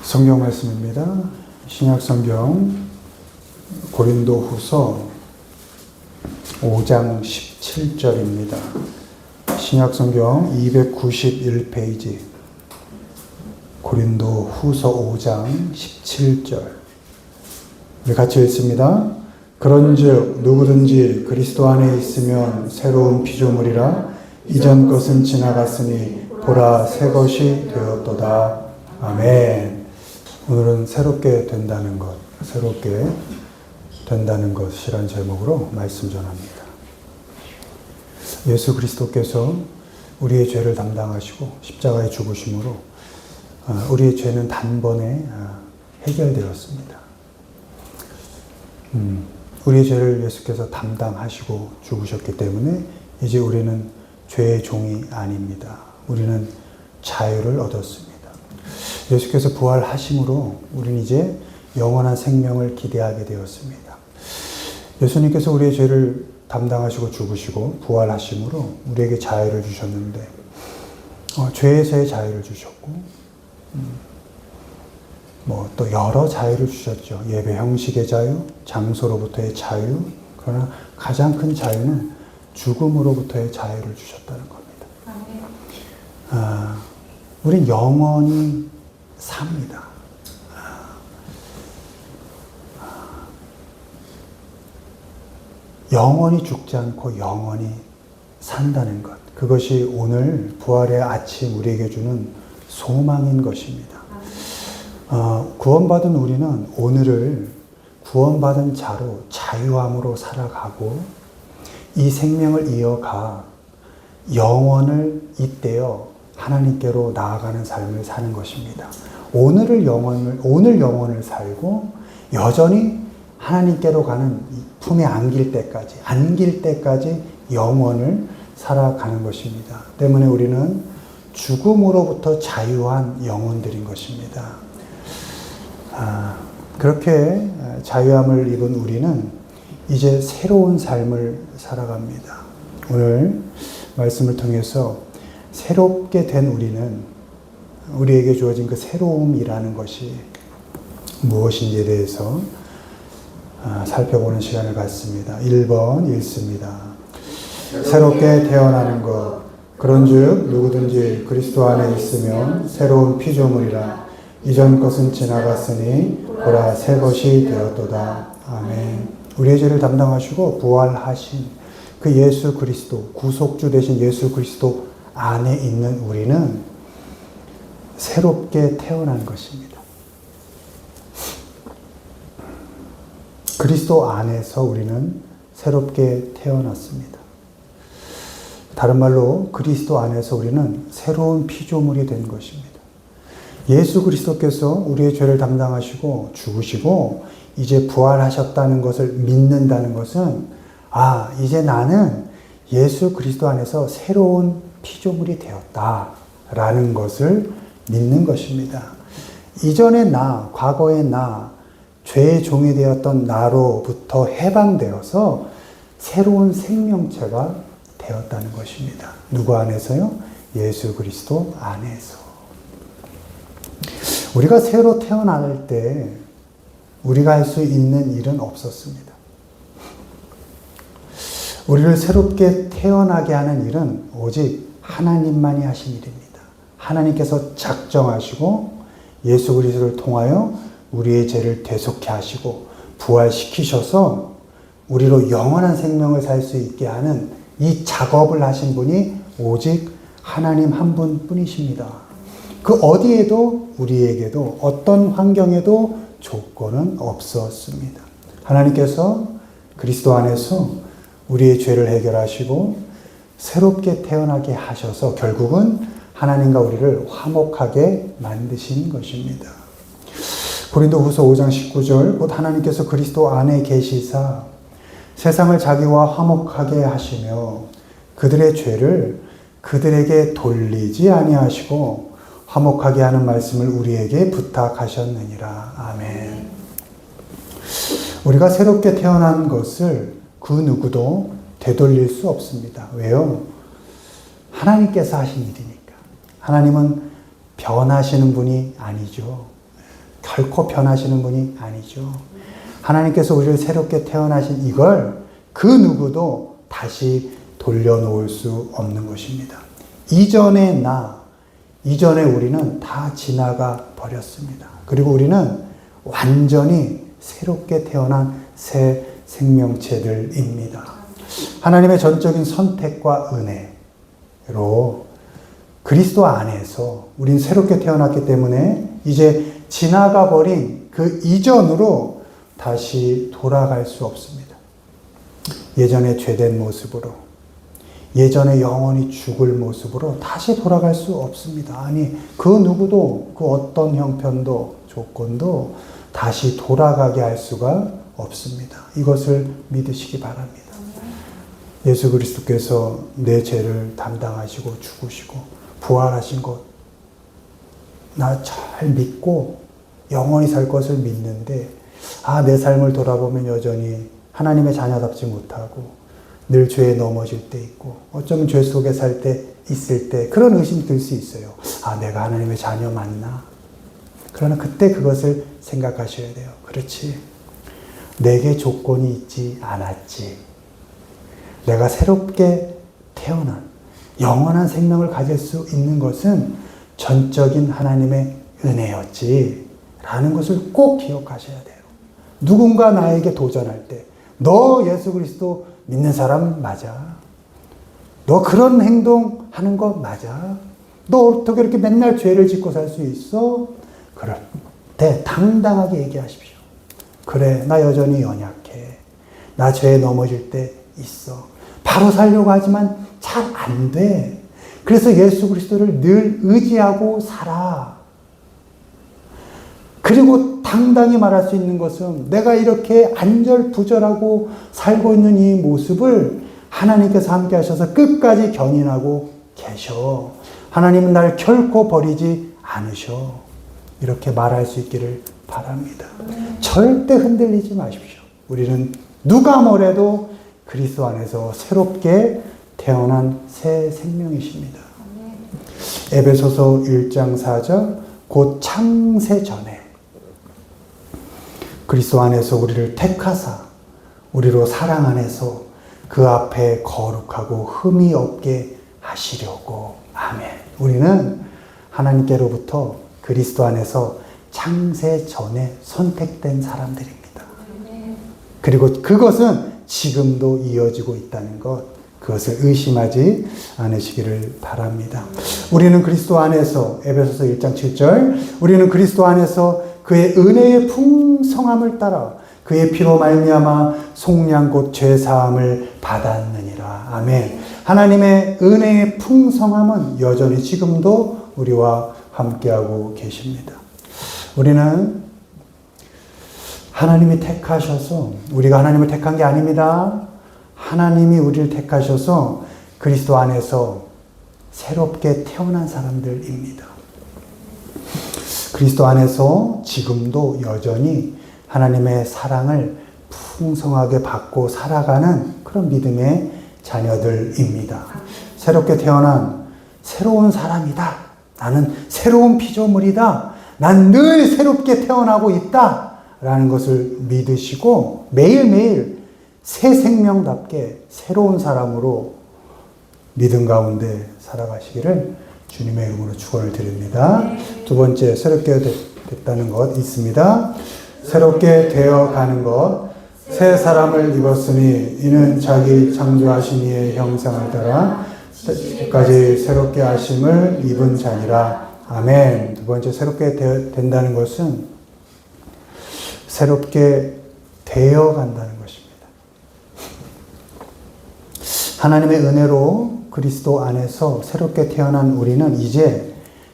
성경 말씀입니다. 신약 성경 고린도후서 5장 17절입니다. 신약 성경 291페이지 고린도후서 5장 17절 우리 같이 읽습니다. 그런즉 누구든지 그리스도 안에 있으면 새로운 피조물이라 이전 것은 지나갔으니 보라 새 것이 되었도다. 아멘. 오늘은 새롭게 된다는 것이란 제목으로 말씀 전합니다. 예수 그리스도께서 우리의 죄를 담당하시고 십자가에 죽으심으로 우리의 죄는 단번에 해결되었습니다. 우리의 죄를 예수께서 담당하시고 죽으셨기 때문에 이제 우리는 죄의 종이 아닙니다. 우리는 자유를 얻었습니다. 예수께서 부활하심으로 우리는 이제 영원한 생명을 기대하게 되었습니다. 예수님께서 우리의 죄를 담당하시고 죽으시고 부활하심으로 우리에게 자유를 주셨는데 죄에서의 자유를 주셨고 또 여러 자유를 주셨죠. 예배 형식의 자유, 장소로부터의 자유, 그러나 가장 큰 자유는 죽음으로부터의 자유를 주셨다는 겁니다. 우린 영원히 삽니다. 영원히 죽지 않고 영원히 산다는 것. 그것이 오늘 부활의 아침 우리에게 주는 소망인 것입니다. 구원받은 우리는 오늘을 구원받은 자로 자유함으로 살아가고 이 생명을 이어가 영원을 잇대어 하나님께로 나아가는 삶을 사는 것입니다. 오늘 영혼을 살고 여전히 하나님께로 가는 품에 안길 때까지 영원을 살아가는 것입니다. 때문에 우리는 죽음으로부터 자유한 영혼들인 것입니다. 그렇게 자유함을 입은 우리는 이제 새로운 삶을 살아갑니다. 오늘 말씀을 통해서 새롭게 된 우리에게 주어진 그 새로움이라는 것이 무엇인지에 대해서 살펴보는 시간을 갖습니다. 1번 읽습니다. 새롭게 태어나는 것. 그런즉 누구든지 그리스도 안에 있으면 새로운 피조물이라 이전 것은 지나갔으니 보라 새 것이 되었도다. 아멘. 우리의 죄를 담당하시고 부활하신 그 예수 그리스도, 구속주 되신 예수 그리스도 안에 있는 우리는 새롭게 태어난 것입니다. 그리스도 안에서 우리는 새롭게 태어났습니다. 다른 말로 그리스도 안에서 우리는 새로운 피조물이 된 것입니다. 예수 그리스도께서 우리의 죄를 담당하시고 죽으시고 이제 부활하셨다는 것을 믿는다는 것은 이제 나는 예수 그리스도 안에서 새로운 피조물이 되었다라는 것을 믿는 것입니다. 이전의 과거의 죄의 종이 되었던 나로부터 해방되어서 새로운 생명체가 되었다는 것입니다. 누구 안에서요? 예수 그리스도 안에서. 우리가 새로 태어날 때 우리가 할 수 있는 일은 없었습니다. 우리를 새롭게 태어나게 하는 일은 오직 하나님만이 하신 일입니다. 하나님께서 작정하시고 예수 그리스도를 통하여 우리의 죄를 대속케 하시고 부활시키셔서 우리로 영원한 생명을 살 수 있게 하는 이 작업을 하신 분이 오직 하나님 한 분뿐이십니다. 그 어디에도 우리에게도 어떤 환경에도 조건은 없었습니다. 하나님께서 그리스도 안에서 우리의 죄를 해결하시고 새롭게 태어나게 하셔서 결국은 하나님과 우리를 화목하게 만드신 것입니다. 고린도후서 5장 19절 곧 하나님께서 그리스도 안에 계시사 세상을 자기와 화목하게 하시며 그들의 죄를 그들에게 돌리지 아니하시고 화목하게 하는 말씀을 우리에게 부탁하셨느니라. 아멘. 우리가 새롭게 태어난 것을 그 누구도 되돌릴 수 없습니다. 왜요? 하나님께서 하신 일이니까. 하나님은 변하시는 분이 아니죠. 결코 변하시는 분이 아니죠. 하나님께서 우리를 새롭게 태어나신 이걸 그 누구도 다시 돌려놓을 수 없는 것입니다. 이전의 이전의 우리는 다 지나가 버렸습니다. 그리고 우리는 완전히 새롭게 태어난 새 생명체들입니다. 하나님의 전적인 선택과 은혜로 그리스도 안에서 우린 새롭게 태어났기 때문에 이제 지나가 버린 그 이전으로 다시 돌아갈 수 없습니다. 예전의 죄된 모습으로, 예전에 영원히 죽을 모습으로 다시 돌아갈 수 없습니다. 아니, 그 누구도 그 어떤 형편도 조건도 다시 돌아가게 할 수가 없습니다. 이것을 믿으시기 바랍니다. 예수 그리스도께서 내 죄를 담당하시고 죽으시고 부활하신 것, 나 잘 믿고 영원히 살 것을 믿는데, 내 삶을 돌아보면 여전히 하나님의 자녀답지 못하고 늘 죄에 넘어질 때 있고 어쩌면 죄 속에 살 때 있을 때 그런 의심이 들 수 있어요. 내가 하나님의 자녀 맞나? 그러나 그때 그것을 생각하셔야 돼요. 그렇지. 내게 조건이 있지 않았지. 내가 새롭게 태어난 영원한 생명을 가질 수 있는 것은 전적인 하나님의 은혜였지. 라는 것을 꼭 기억하셔야 돼요. 누군가 나에게 도전할 때, 너 예수 그리스도 믿는 사람 맞아? 너 그런 행동 하는 거 맞아? 너 어떻게 이렇게 맨날 죄를 짓고 살 수 있어? 그럴 때 당당하게 얘기하십시오. 그래, 나 여전히 연약해. 나 죄에 넘어질 때 있어. 바로 살려고 하지만 잘 안 돼. 그래서 예수 그리스도를 늘 의지하고 살아. 그리고 당당히 말할 수 있는 것은 내가 이렇게 안절부절하고 살고 있는 이 모습을 하나님께서 함께 하셔서 끝까지 견인하고 계셔. 하나님은 날 결코 버리지 않으셔. 이렇게 말할 수 있기를 바랍니다. 절대 흔들리지 마십시오. 우리는 누가 뭐래도 그리스도 안에서 새롭게 태어난 새 생명이십니다. 에베소서 1장 4절, 곧 창세 전에 그리스도 안에서 우리를 택하사 우리로 사랑 안에서 그 앞에 거룩하고 흠이 없게 하시려고. 아멘. 우리는 하나님께로부터 그리스도 안에서 창세 전에 선택된 사람들입니다. 그리고 그것은 지금도 이어지고 있다는 것, 그것을 의심하지 않으시기를 바랍니다. 우리는 그리스도 안에서, 에베소서 1장 7절, 우리는 그리스도 안에서 그의 은혜의 풍성함을 따라 그의 피로 말미암아 속량 곧 죄사함을 받았느니라. 아멘. 하나님의 은혜의 풍성함은 여전히 지금도 우리와 함께하고 계십니다. 우리는 하나님이 택하셔서, 우리가 하나님을 택한 게 아닙니다. 하나님이 우리를 택하셔서 그리스도 안에서 새롭게 태어난 사람들입니다. 그리스도 안에서 지금도 여전히 하나님의 사랑을 풍성하게 받고 살아가는 그런 믿음의 자녀들입니다. 새롭게 태어난 새로운 사람이다. 나는 새로운 피조물이다. 난 늘 새롭게 태어나고 있다. 라는 것을 믿으시고 매일매일 새 생명답게 새로운 사람으로 믿음 가운데 살아가시기를 주님의 이름으로 축원을 드립니다. 두 번째, 새롭게 됐다는 것 있습니다. 새롭게 되어가는 것. 새 사람을 입었으니 이는 자기 창조하신 이의 형상을 따라 끝까지 새롭게 하심을 입은 자니라. 아멘. 두 번째, 새롭게 된다는 것은 새롭게 되어간다는 것입니다. 하나님의 은혜로 그리스도 안에서 새롭게 태어난 우리는 이제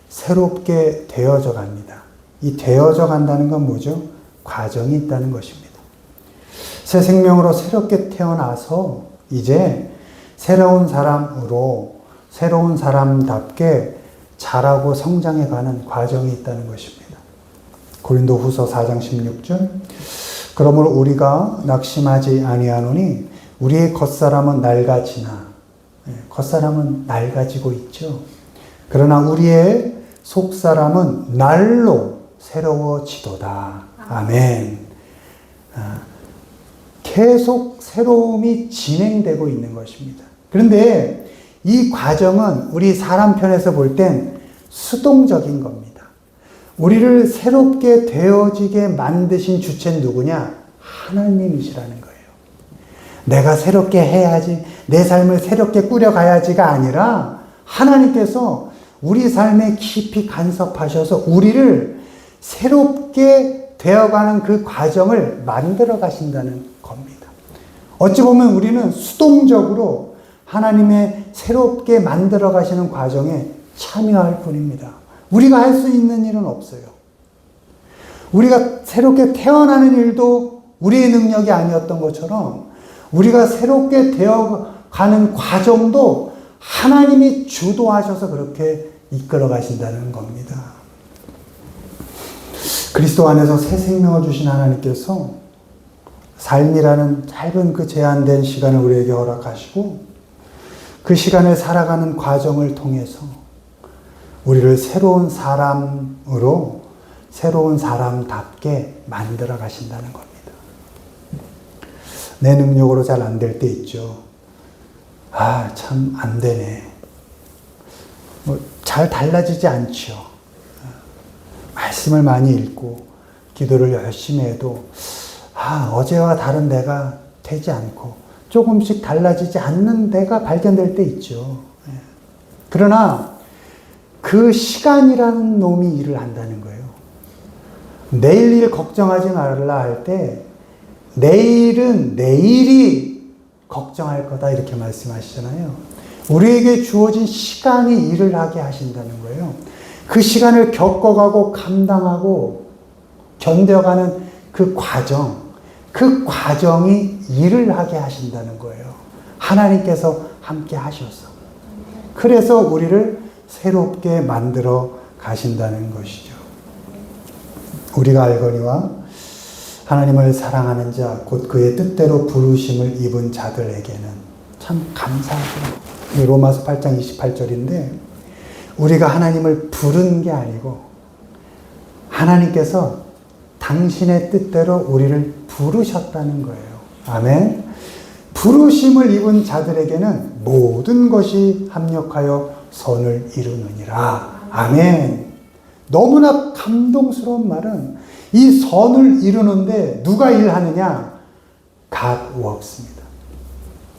새롭게 되어져 갑니다. 이 되어져 간다는 건 뭐죠? 과정이 있다는 것입니다. 새 생명으로 새롭게 태어나서 이제 새로운 사람으로 새로운 사람답게 자라고 성장해가는 과정이 있다는 것입니다. 고린도후서 4장 16절, 그러므로 우리가 낙심하지 아니하노니 우리의 겉사람은 낡아지나, 겉사람은 낡아지고 있죠. 그러나 우리의 속사람은 날로 새로워지도다. 아멘. 계속 새로움이 진행되고 있는 것입니다. 그런데 이 과정은 우리 사람 편에서 볼 땐 수동적인 겁니다. 우리를 새롭게 되어지게 만드신 주체는 누구냐? 하나님이시라는 거예요. 내가 새롭게 해야지, 내 삶을 새롭게 꾸려가야지가 아니라 하나님께서 우리 삶에 깊이 간섭하셔서 우리를 새롭게 되어가는 그 과정을 만들어 가신다는 겁니다. 어찌 보면 우리는 수동적으로 하나님의 새롭게 만들어 가시는 과정에 참여할 뿐입니다. 우리가 할 수 있는 일은 없어요. 우리가 새롭게 태어나는 일도 우리의 능력이 아니었던 것처럼 우리가 새롭게 되어가는 과정도 하나님이 주도하셔서 그렇게 이끌어 가신다는 겁니다. 그리스도 안에서 새 생명을 주신 하나님께서 삶이라는 짧은 그 제한된 시간을 우리에게 허락하시고 그 시간을 살아가는 과정을 통해서 우리를 새로운 사람으로 새로운 사람답게 만들어 가신다는 겁니다. 내 능력으로 잘 안 될 때 있죠. 참 안 되네. 잘 달라지지 않죠. 말씀을 많이 읽고 기도를 열심히 해도 어제와 다른 내가 되지 않고 조금씩 달라지지 않는 데가 발견될 때 있죠. 그러나 그 시간이라는 놈이 일을 한다는 거예요. 내일 일 걱정하지 말라 할 때 내일은 내일이 걱정할 거다 이렇게 말씀하시잖아요. 우리에게 주어진 시간이 일을 하게 하신다는 거예요. 그 시간을 겪어가고 감당하고 견뎌가는 그 과정이 일을 하게 하신다는 거예요. 하나님께서 함께 하셔서. 그래서 우리를 새롭게 만들어 가신다는 것이죠. 우리가 알거니와 하나님을 사랑하는 자, 곧 그의 뜻대로 부르심을 입은 자들에게는 참 감사하죠. 로마서 8장 28절인데 우리가 하나님을 부른 게 아니고 하나님께서 당신의 뜻대로 우리를 부르셨다는 거예요. 아멘. 부르심을 입은 자들에게는 모든 것이 합력하여 선을 이루느니라. 아멘. 너무나 감동스러운 말은 이 선을 이루는데 누가 일하느냐? God works입니다.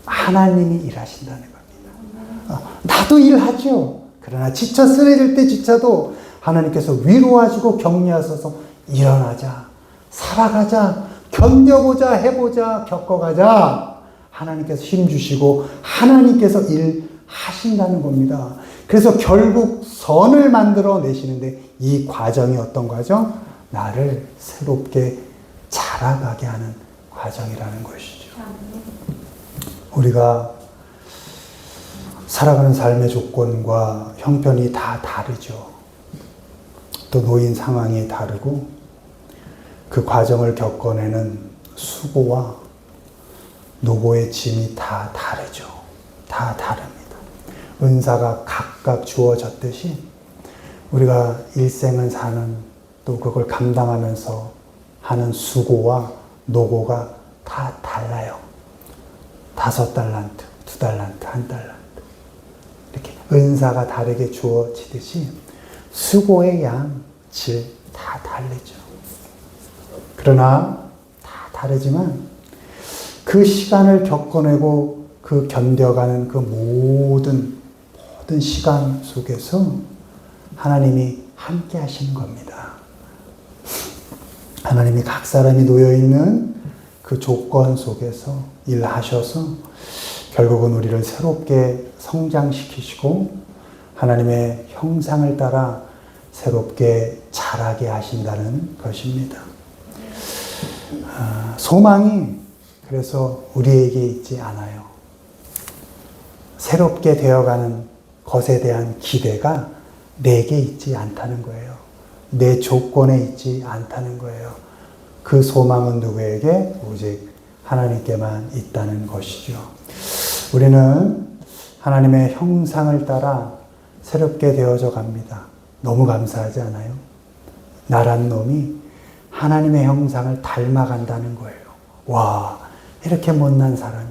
하나님이 일하신다는 겁니다. 나도 일하죠. 그러나 지쳐 쓰러질 때 지쳐도 하나님께서 위로하시고 격려하셔서 일어나자, 살아가자, 견뎌보자, 해보자, 겪어가자. 하나님께서 힘주시고 하나님께서 일하신다는 겁니다. 그래서 결국 선을 만들어 내시는데 이 과정이 어떤 과정? 나를 새롭게 자라가게 하는 과정이라는 것이죠. 우리가 살아가는 삶의 조건과 형편이 다 다르죠. 또 놓인 상황이 다르고 그 과정을 겪어내는 수고와 노고의 짐이 다 다르죠. 다 다릅니다. 은사가 각각 주어졌듯이 우리가 일생을 사는 또 그걸 감당하면서 하는 수고와 노고가 다 달라요. 5달란트, 2달란트, 1달란트. 이렇게 은사가 다르게 주어지듯이 수고의 양, 질 다 다르죠. 그러나 다 다르지만 그 시간을 겪어내고 그 견뎌가는 그 모든 시간 속에서 하나님이 함께 하시는 겁니다. 하나님이 각 사람이 놓여있는 그 조건 속에서 일하셔서 결국은 우리를 새롭게 성장시키시고 하나님의 형상을 따라 새롭게 자라게 하신다는 것입니다. 소망이 그래서 우리에게 있지 않아요. 새롭게 되어가는 것에 대한 기대가 내게 있지 않다는 거예요. 내 조건에 있지 않다는 거예요. 그 소망은 누구에게? 오직 하나님께만 있다는 것이죠. 우리는 하나님의 형상을 따라 새롭게 되어져 갑니다. 너무 감사하지 않아요? 나란 놈이 하나님의 형상을 닮아간다는 거예요. 와, 이렇게 못난 사람이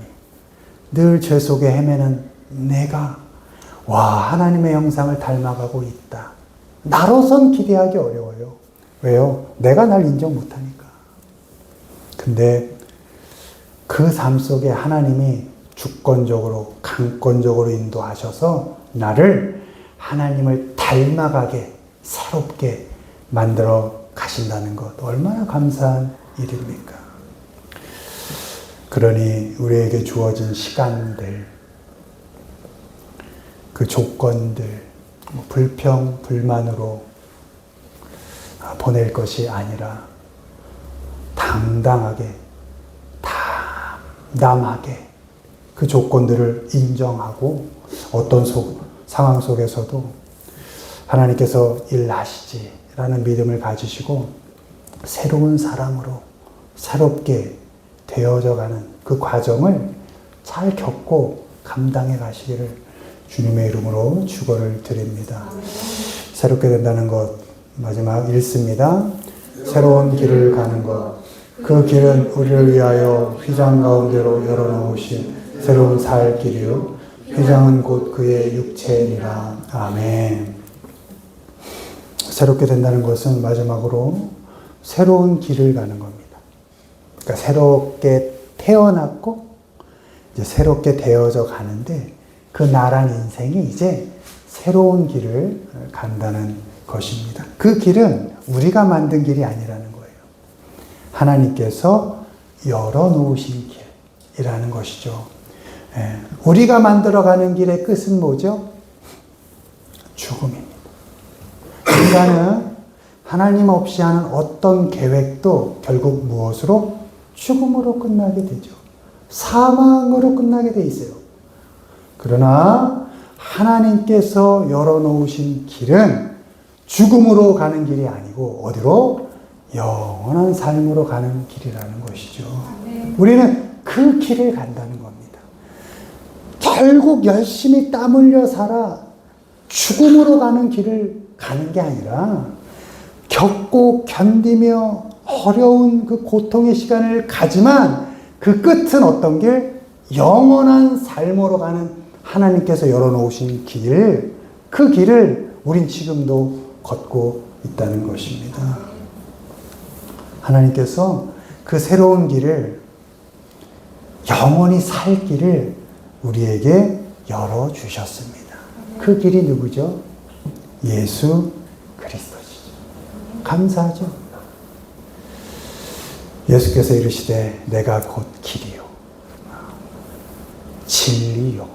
늘 죄 속에 헤매는 내가 하나님의 형상을 닮아가고 있다. 나로선 기대하기 어려워요. 왜요? 내가 날 인정 못하니까. 근데 그 삶 속에 하나님이 주권적으로, 강권적으로 인도하셔서 나를 하나님을 닮아가게, 새롭게 만들어 가신다는 것, 얼마나 감사한 일입니까? 그러니 우리에게 주어진 시간들, 그 조건들, 불평, 불만으로 보낼 것이 아니라 당당하게, 담담하게 그 조건들을 인정하고 어떤 상황 속에서도 하나님께서 일하시지라는 믿음을 가지시고 새로운 사람으로 새롭게 되어져 가는 그 과정을 잘 겪고 감당해 가시기를 주님의 이름으로 축원을 드립니다. 새롭게 된다는 것 마지막 읽습니다. 새로운 길을 가는 것, 그 길은 우리를 위하여 휘장 가운데로 열어놓으신 새로운 살 길이요 휘장은 곧 그의 육체니라. 아멘. 새롭게 된다는 것은 마지막으로 새로운 길을 가는 겁니다. 그러니까 새롭게 태어났고 이제 새롭게 되어져 가는데 그 나란 인생이 이제 새로운 길을 간다는 것입니다. 그 길은 우리가 만든 길이 아니라는 거예요. 하나님께서 열어놓으신 길이라는 것이죠. 우리가 만들어가는 길의 끝은 뭐죠? 죽음입니다. 인간은 하나님 없이 하는 어떤 계획도 결국 무엇으로? 죽음으로 끝나게 되죠. 사망으로 끝나게 돼 있어요. 그러나 하나님께서 열어놓으신 길은 죽음으로 가는 길이 아니고 어디로? 영원한 삶으로 가는 길이라는 것이죠. 우리는 그 길을 간다는 겁니다. 결국 열심히 땀 흘려 살아 죽음으로 가는 길을 가는 게 아니라 겪고 견디며 어려운 그 고통의 시간을 가지만 그 끝은 어떤 길? 영원한 삶으로 가는 하나님께서 열어놓으신 길, 그 길을 우린 지금도 걷고 있다는 것입니다. 하나님께서 그 새로운 길을, 영원히 살 길을 우리에게 열어주셨습니다. 그 길이 누구죠? 예수 그리스도시죠. 감사하죠? 예수께서 이르시되 내가 곧 길이요 진리요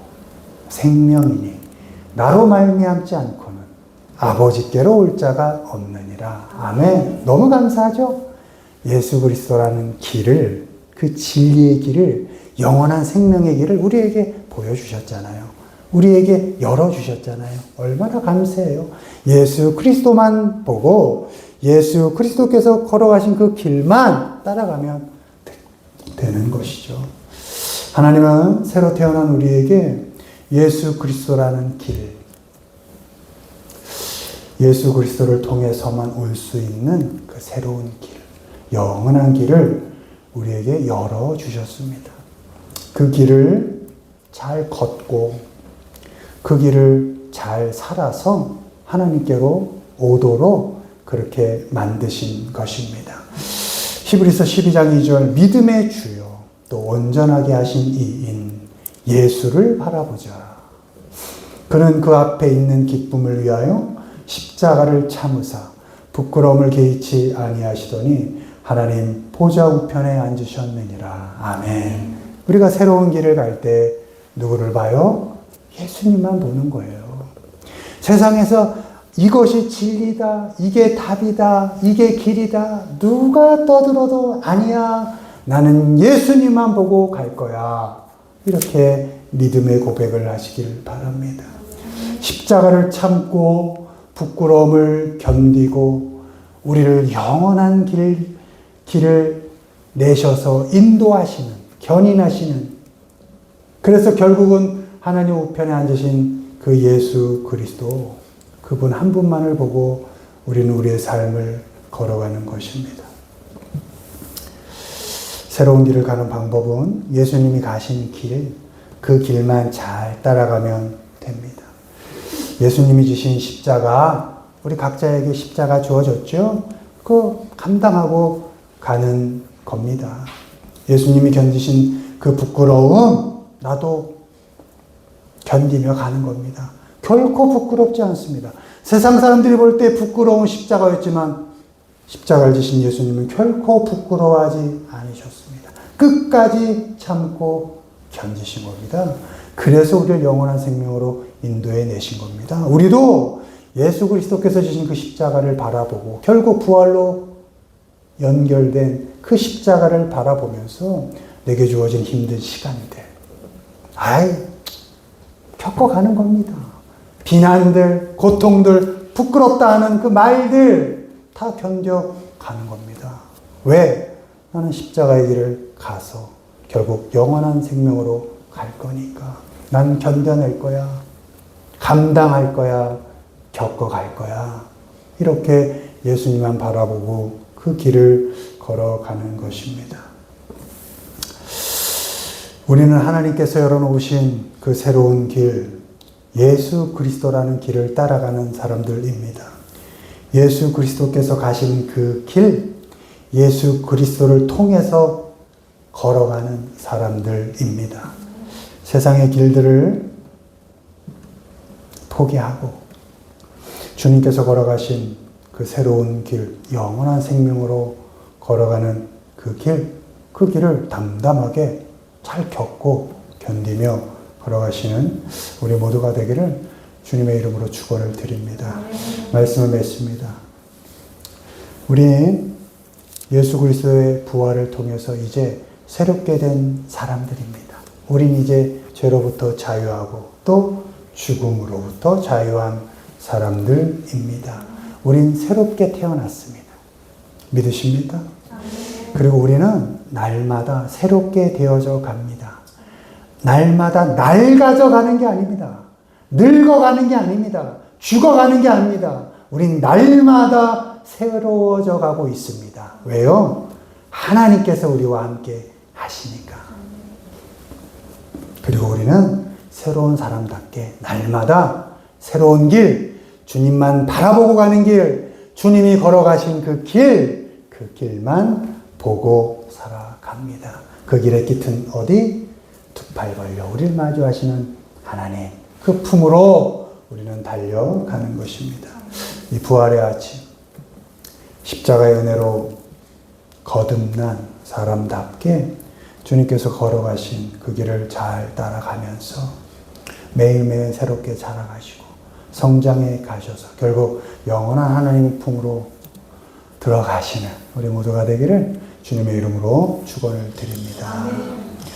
생명이니 나로 말미암지 않고는 아버지께로 올 자가 없느니라. 아멘. 너무 감사하죠? 예수 그리스도라는 길을, 그 진리의 길을, 영원한 생명의 길을 우리에게 보여주셨잖아요. 우리에게 열어주셨잖아요. 얼마나 감사해요. 예수 그리스도만 보고 예수 그리스도께서 걸어가신 그 길만 따라가면 되는 것이죠. 하나님은 새로 태어난 우리에게 예수 그리스도라는 길, 예수 그리스도를 통해서만 올 수 있는 그 새로운 길, 영원한 길을 우리에게 열어주셨습니다. 그 길을 잘 걷고 그 길을 잘 살아서 하나님께로 오도록 그렇게 만드신 것입니다. 히브리서 12장 2절 믿음의 주요 또 온전하게 하신 이인 예수를 바라보자. 그는 그 앞에 있는 기쁨을 위하여 십자가를 참으사 부끄러움을 개의치 아니하시더니 하나님 보좌 우편에 앉으셨느니라. 아멘. 우리가 새로운 길을 갈 때 누구를 봐요? 예수님만 보는 거예요. 세상에서 이것이 진리다, 이게 답이다, 이게 길이다, 누가 떠들어도 아니야, 나는 예수님만 보고 갈 거야. 이렇게 믿음의 고백을 하시길 바랍니다. 십자가를 참고 부끄러움을 견디고 우리를 영원한 길을 내셔서 인도하시는, 견인하시는, 그래서 결국은 하나님 우편에 앉으신 그 예수 그리스도, 그분 한 분만을 보고 우리는 우리의 삶을 걸어가는 것입니다. 새로운 길을 가는 방법은 예수님이 가신 길, 그 길만 잘 따라가면 됩니다. 예수님이 지신 십자가, 우리 각자에게 십자가 주어졌죠? 그거 감당하고 가는 겁니다. 예수님이 견디신 그 부끄러움, 나도 견디며 가는 겁니다. 결코 부끄럽지 않습니다. 세상 사람들이 볼 때 부끄러운 십자가였지만 십자가를 지신 예수님은 결코 부끄러워하지 않으셨습니다. 끝까지 참고 견디신 겁니다. 그래서 우리를 영원한 생명으로 인도해 내신 겁니다. 우리도 예수 그리스도께서 지신 그 십자가를 바라보고 결국 부활로 연결된 그 십자가를 바라보면서 내게 주어진 힘든 시간들, 겪어가는 겁니다. 비난들, 고통들, 부끄럽다 하는 그 말들 다 견뎌가는 겁니다. 왜? 나는 십자가의 길을 가서 결국 영원한 생명으로 갈 거니까. 난 견뎌낼 거야. 감당할 거야. 겪어갈 거야. 이렇게 예수님만 바라보고 그 길을 걸어가는 것입니다. 우리는 하나님께서 열어놓으신 그 새로운 길, 예수 그리스도라는 길을 따라가는 사람들입니다. 예수 그리스도께서 가신 그 길, 예수 그리스도를 통해서 걸어가는 사람들입니다. 세상의 길들을 포기하고 주님께서 걸어가신 그 새로운 길, 영원한 생명으로 걸어가는 그 길을 담담하게 잘 겪고 견디며 걸어가시는 우리 모두가 되기를 주님의 이름으로 축원을 드립니다. 말씀을 맺습니다. 우리 예수 그리스도의 부활을 통해서 이제 새롭게 된 사람들입니다. 우린 이제 죄로부터 자유하고 또 죽음으로부터 자유한 사람들입니다. 우린 새롭게 태어났습니다. 믿으십니까? 그리고 우리는 날마다 새롭게 되어져 갑니다. 날마다 낡아져 가는 게 아닙니다. 늙어가는 게 아닙니다. 죽어가는 게 아닙니다. 우린 날마다 새로워져 가고 있습니다. 왜요? 하나님께서 우리와 함께 하시니까. 그리고 우리는 새로운 사람답게 날마다 새로운 길, 주님만 바라보고 가는 길, 주님이 걸어가신 그 길만 보고 살아갑니다. 그 길의 끝은 어디? 두 팔 벌려 우리를 마주하시는 하나님, 그 품으로 우리는 달려가는 것입니다. 이 부활의 아침, 십자가의 은혜로 거듭난 사람답게 주님께서 걸어가신 그 길을 잘 따라가면서 매일매일 새롭게 자라가시고 성장해 가셔서 결국 영원한 하나님의 품으로 들어가시는 우리 모두가 되기를 주님의 이름으로 축원을 드립니다.